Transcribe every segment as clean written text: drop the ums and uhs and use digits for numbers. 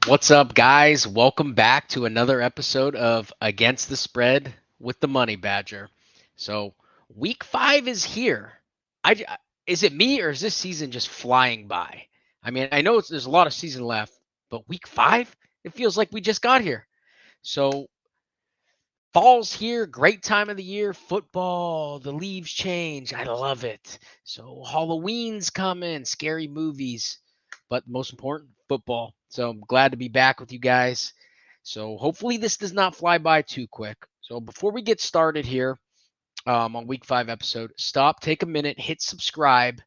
What's up, guys? Welcome back to another episode of Against the Spread with the Money Badger. So, week 5 is here. I is it me or is this season just flying by? I mean, I know there's a lot of season left, but week 5, it feels like we just got here. So, fall's here, great time of the year, football, the leaves change. I love it. So, Halloween's coming, scary movies, but most important, football. So, I'm glad to be back with you guys. So hopefully this does not fly by too quick. So before we get started here on week 5 episode, stop, take a minute, hit subscribe.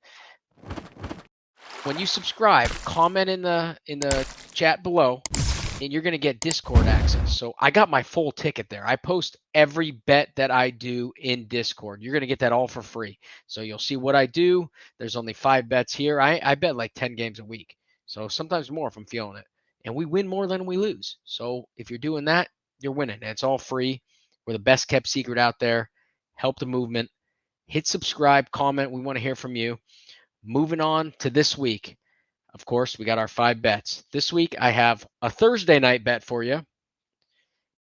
When you subscribe, comment in the chat below, and you're gonna get Discord access. So I got my full ticket there. I post every bet that I do in Discord. You're gonna get that all for free. So you'll see what I do. There's only 5 bets here. I bet like 10 games a week. So sometimes more if I'm feeling it. And we win more than we lose. So if you're doing that, you're winning. And it's all free. We're the best kept secret out there. Help the movement. Hit subscribe, comment. We want to hear from you. Moving on to this week. Of course, we got our 5 bets. This week, I have a Thursday night bet for you,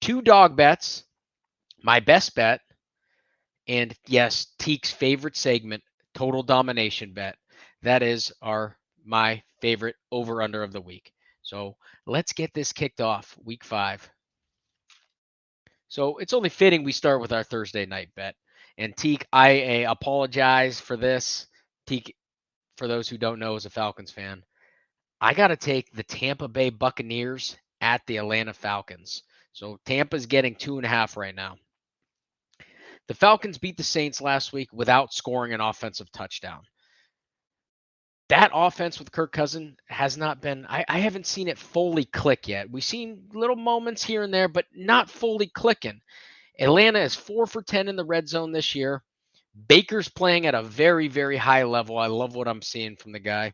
2 dog bets, my best bet, and yes, Teek's favorite segment, total domination bet. That is my favorite over under of the week. So let's get this kicked off, week 5. So it's only fitting we start with our Thursday night bet. And Teek, I apologize for this. Teek, for those who don't know, is a Falcons fan. I got to take the Tampa Bay Buccaneers at the Atlanta Falcons. So Tampa's getting 2.5 right now. The Falcons beat the Saints last week without scoring an offensive touchdown. That offense with Kirk Cousins has not been, I haven't seen it fully click yet. We've seen little moments here and there, but not fully clicking. Atlanta is 4 for 10 in the red zone this year. Baker's playing at a very, very high level. I love what I'm seeing from the guy.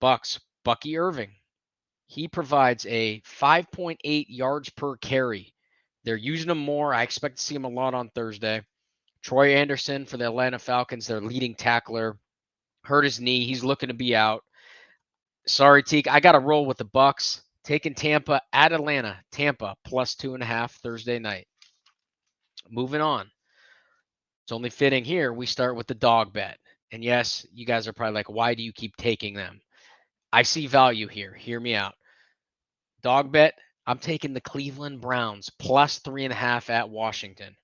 Bucky Irving. He provides a 5.8 yards per carry. They're using him more. I expect to see him a lot on Thursday. Troy Anderson for the Atlanta Falcons, their leading tackler, hurt his knee. He's looking to be out. Sorry, Teak. I got to roll with the Bucks. Taking Tampa at Atlanta. Tampa plus 2.5 Thursday night. Moving on. It's only fitting here. We start with the dog bet. And yes, you guys are probably like, why do you keep taking them? I see value here. Hear me out. Dog bet, I'm taking the Cleveland Browns plus 3.5 at Washington.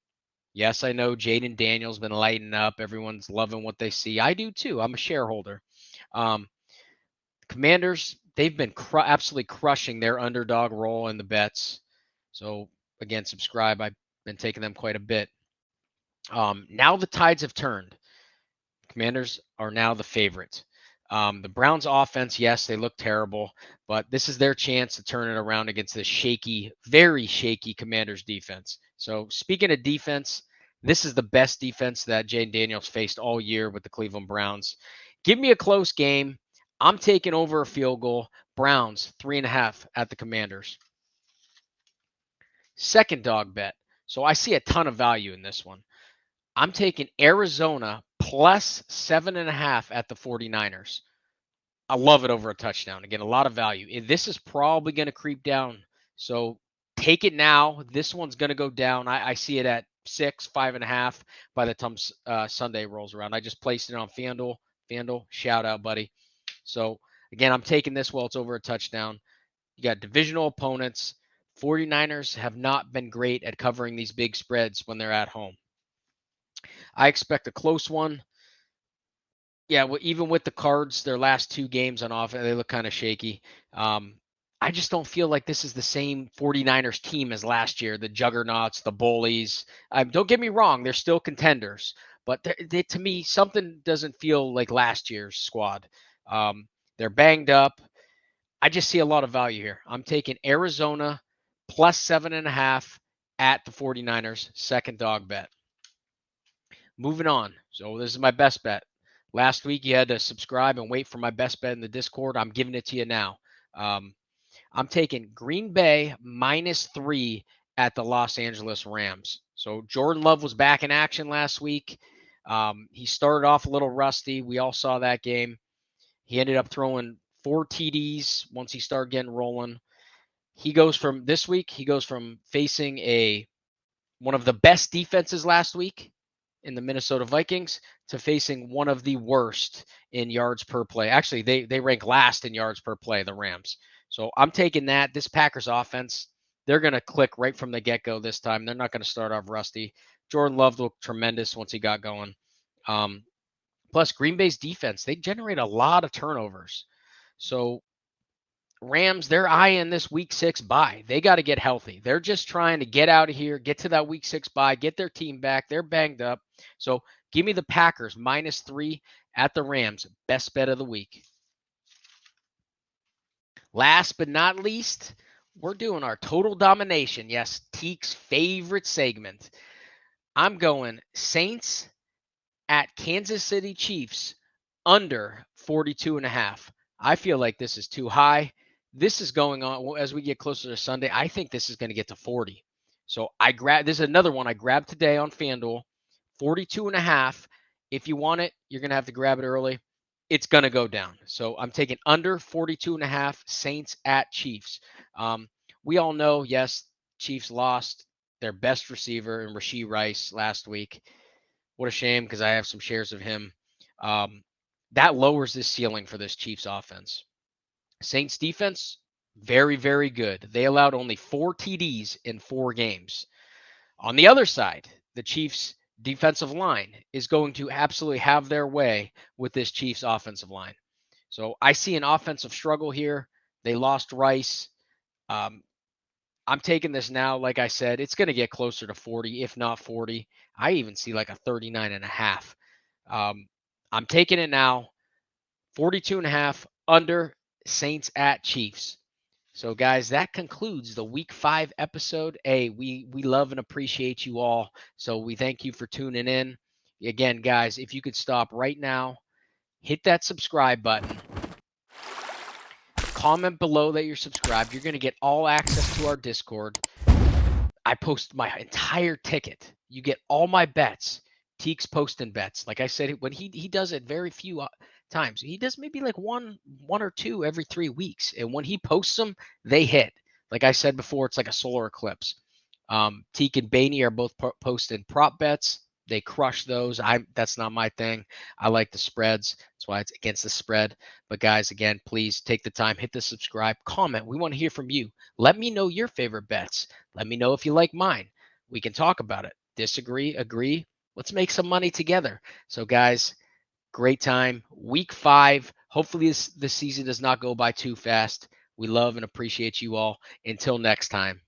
Yes, I know Jaden Daniels been lighting up. Everyone's loving what they see. I do too. I'm a shareholder. Um, Commanders, they've been absolutely crushing their underdog role in the bets. So again, subscribe. I've been taking them quite a bit. Now the tides have turned. Commanders are now the favorites. The Browns offense, yes, they look terrible, but this is their chance to turn it around against this shaky, very shaky Commanders defense. So speaking of defense, this is the best defense that Jaden Daniels faced all year with the Cleveland Browns. Give me a close game. I'm taking over a field goal. Browns 3.5 at the Commanders. Second dog bet. So I see a ton of value in this one. I'm taking Arizona plus 7.5 at the 49ers. I love it over a touchdown. Again, a lot of value. This is probably going to creep down. So take it now. This one's going to go down. I see it at 6, 5.5 by the time Sunday rolls around. I just placed it on FanDuel. FanDuel, shout out, buddy. So again, I'm taking this while it's over a touchdown. You got divisional opponents. 49ers have not been great at covering these big spreads when they're at home. I expect a close one. Yeah, well, even with the Cards, their last 2 games on offense, they look kind of shaky. I just don't feel like this is the same 49ers team as last year, the juggernauts, the bullies. Don't get me wrong, they're still contenders, but to me, something doesn't feel like last year's squad. They're banged up. I just see a lot of value here. I'm taking Arizona plus 7.5 at the 49ers, second dog bet. Moving on. So this is my best bet. Last week you had to subscribe and wait for my best bet in the Discord. I'm giving it to you now. I'm taking Green Bay -3 at the Los Angeles Rams. So Jordan Love was back in action last week. He started off a little rusty. We all saw that game. He ended up throwing 4 TDs once he started getting rolling. he goes from facing one of the best defenses last week in the Minnesota Vikings to facing one of the worst in yards per play. Actually, they rank last in yards per play, the Rams. So I'm taking that. This Packers offense, they're going to click right from the get-go this time. They're not going to start off rusty. Jordan Love looked tremendous once he got going. Plus, Green Bay's defense, they generate a lot of turnovers. So Rams, they're eyeing this week 6 bye. They got to get healthy. They're just trying to get out of here, get to that week 6 bye, get their team back. They're banged up. So give me the Packers -3 at the Rams. Best bet of the week. Last but not least, we're doing our total domination. Yes, Teek's favorite segment. I'm going Saints at Kansas City Chiefs under 42.5. I feel like this is too high. This is going on as we get closer to Sunday. I think this is going to get to 40. So this is another one I grabbed today on FanDuel, 42.5. If you want it, you're going to have to grab it early. It's going to go down. So I'm taking under 42.5 Saints at Chiefs. We all know, yes, Chiefs lost their best receiver in Rashee Rice last week. What a shame, because I have some shares of him. That lowers this ceiling for this Chiefs offense. Saints defense, very, very good. They allowed only 4 TDs in 4 games. On the other side, the Chiefs defensive line is going to absolutely have their way with this Chiefs offensive line. So I see an offensive struggle here. They lost Rice. I'm taking this now. Like I said, it's going to get closer to 40, if not 40. I even see like a 39.5. I'm taking it now. 42.5 under Saints at Chiefs. So, guys, that concludes the Week 5 episode. Hey, we love and appreciate you all. So we thank you for tuning in. Again, guys, if you could stop right now, hit that subscribe button. Comment below that you're subscribed. You're going to get all access to our Discord. I post my entire ticket. You get all my bets. Teek's posting bets. Like I said, when he does it very few times. He does maybe like one or two every 3 weeks. And when he posts them, they hit. Like I said before, it's like a solar eclipse. Teek and Baney are both posting prop bets. They crush those. That's not my thing. I like the spreads. That's why it's against the spread. But guys, again, please take the time, hit the subscribe, comment. We want to hear from you. Let me know your favorite bets. Let me know if you like mine. We can talk about it. Disagree, agree. Let's make some money together. So guys, great time. Week 5. Hopefully this season does not go by too fast. We love and appreciate you all. Until next time.